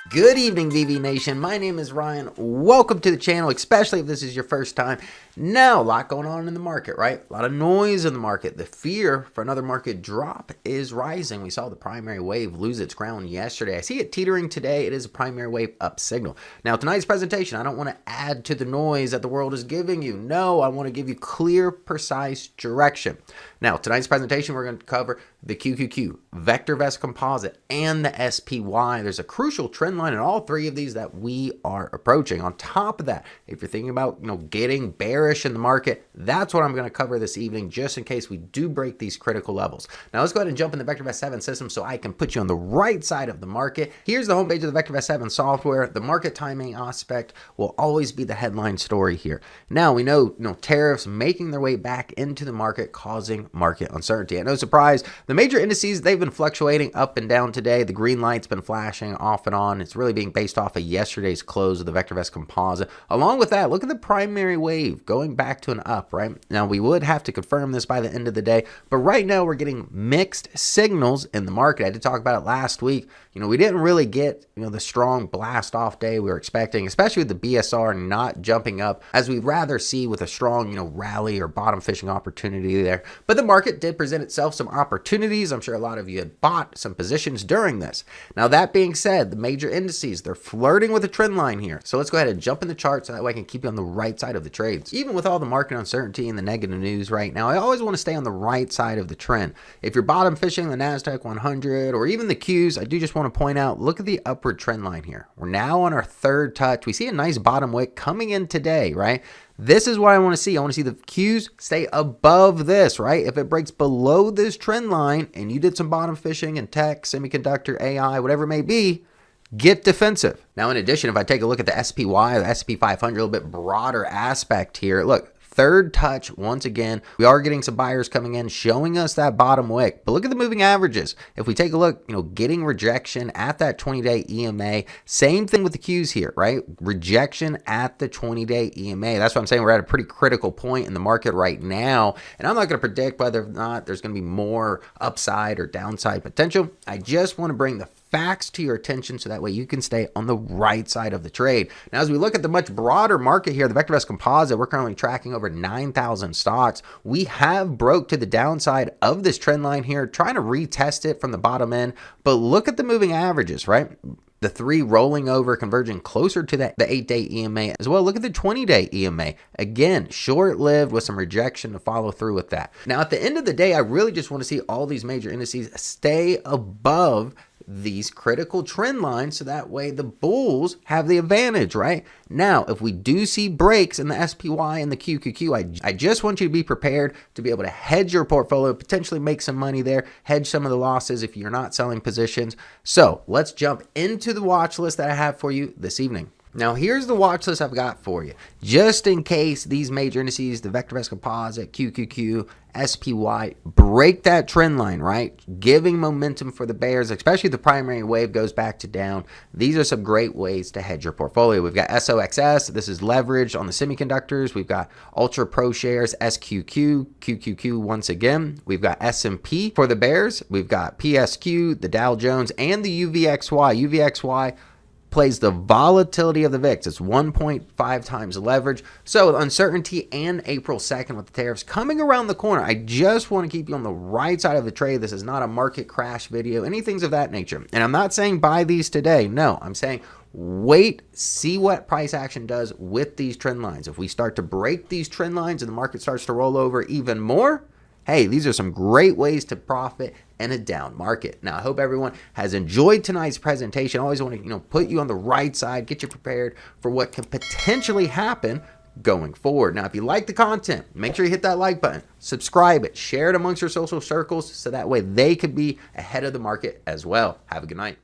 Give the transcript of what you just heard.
Good evening, VV Nation. My name is Ryan. Welcome to the channel, especially if this is your first time. Now, a lot going on in the market, right? A lot of noise in the market. The fear for another market drop is rising. We saw the primary wave lose its ground yesterday. I see it teetering today. It is a primary wave up signal. Now, tonight's presentation, I don't want to add to the noise that the world is giving you. No, I want to give you clear, precise direction. Now, tonight's presentation, we're going to cover the QQQ, VectorVest Composite, and the SPY. There's a crucial trend line in all three of these that we are approaching. On top of that, if you're thinking about getting bearish in the market, that's what I'm going to cover this evening, just in case we do break these critical levels. Now, let's go ahead and jump in the VectorVest 7 system so I can put you on the right side of the market. Here's the homepage of the VectorVest 7 software. The market timing aspect will always be the headline story here. Now, we know, tariffs making their way back into the market, causing market uncertainty. And no surprise, the major indices, they've been fluctuating up and down today. The green light's been flashing off and on. It's really being based off of yesterday's close of the VectorVest Composite. Along with that, look at the primary wave going back to an up, right? Now, we would have to confirm this by the end of the day, but right now we're getting mixed signals in the market. I did talk about it last week. We didn't really get, the strong blast off day we were expecting, especially with the BSR not jumping up as we'd rather see with a strong, rally or bottom fishing opportunity there. But the market did present itself some opportunities. I'm sure a lot of you had bought some positions during this. Now, that being said, the major indices, they're flirting with a trend line here. So let's go ahead and jump in the chart so that way I can keep you on the right side of the trades. Even with all the market uncertainty and the negative news right now, I always want to stay on the right side of the trend. If you're bottom fishing the NASDAQ 100 or even the Qs, I do just want to point out, look at the upward trend line here. We're now on our third touch. We see a nice bottom wick coming in today, right? This is what I want to see. I want to see the Qs stay above this, right? If it breaks below this trend line and you did some bottom fishing in tech, semiconductor, AI, whatever it may be, get defensive. Now, in addition, if I take a look at the SPY, the SP 500, a little bit broader aspect here, look, third touch, once again, we are getting some buyers coming in, showing us that bottom wick. But look at the moving averages. If we take a look, getting rejection at that 20-day EMA. Same thing with the Qs here, right? Rejection at the 20-day EMA. That's what I'm saying. We're at a pretty critical point in the market right now. And I'm not going to predict whether or not there's going to be more upside or downside potential. I just want to bring the facts to your attention so that way you can stay on the right side of the trade. Now, as we look at the much broader market here, the VectorVest Composite, we're currently tracking over 9,000 stocks. We have broke to the downside of this trend line here, trying to retest it from the bottom end. But look at the moving averages, right? The 3 rolling over, converging closer to the 8-day EMA as well. Look at the 20-day EMA. Again, short-lived with some rejection to follow through with that. Now, at the end of the day, I really just want to see all these major indices stay above these critical trend lines so that way the bulls have the advantage, right? Now, if we do see breaks in the SPY and the QQQ, I just want you to be prepared to be able to hedge your portfolio, potentially make some money there, hedge some of the losses if you're not selling positions. So let's jump into the watch list that I have for you this evening. Now, here's the watch list I've got for you. Just in case these major indices, the VectorVest Composite, QQQ, SPY, break that trend line, right? Giving momentum for the bears, especially if the primary wave goes back to down. These are some great ways to hedge your portfolio. We've got SOXS. This is leveraged on the semiconductors. We've got Ultra Pro Shares, SQQ, QQQ once again. We've got S&P for the bears. We've got PSQ, the Dow Jones, and the UVXY. UVXY plays the volatility of the VIX. It's 1.5 times leverage. So with uncertainty and April 2nd with the tariffs coming around the corner, I just want to keep you on the right side of the trade. This is not a market crash video, anything of that nature. And I'm not saying buy these today. No, I'm saying wait, see what price action does with these trend lines. If we start to break these trend lines and the market starts to roll over even more, hey, these are some great ways to profit in a down market. Now, I hope everyone has enjoyed tonight's presentation. I always want to, put you on the right side, get you prepared for what can potentially happen going forward. Now, if you like the content, make sure you hit that like button, subscribe it, share it amongst your social circles so that way they could be ahead of the market as well. Have a good night.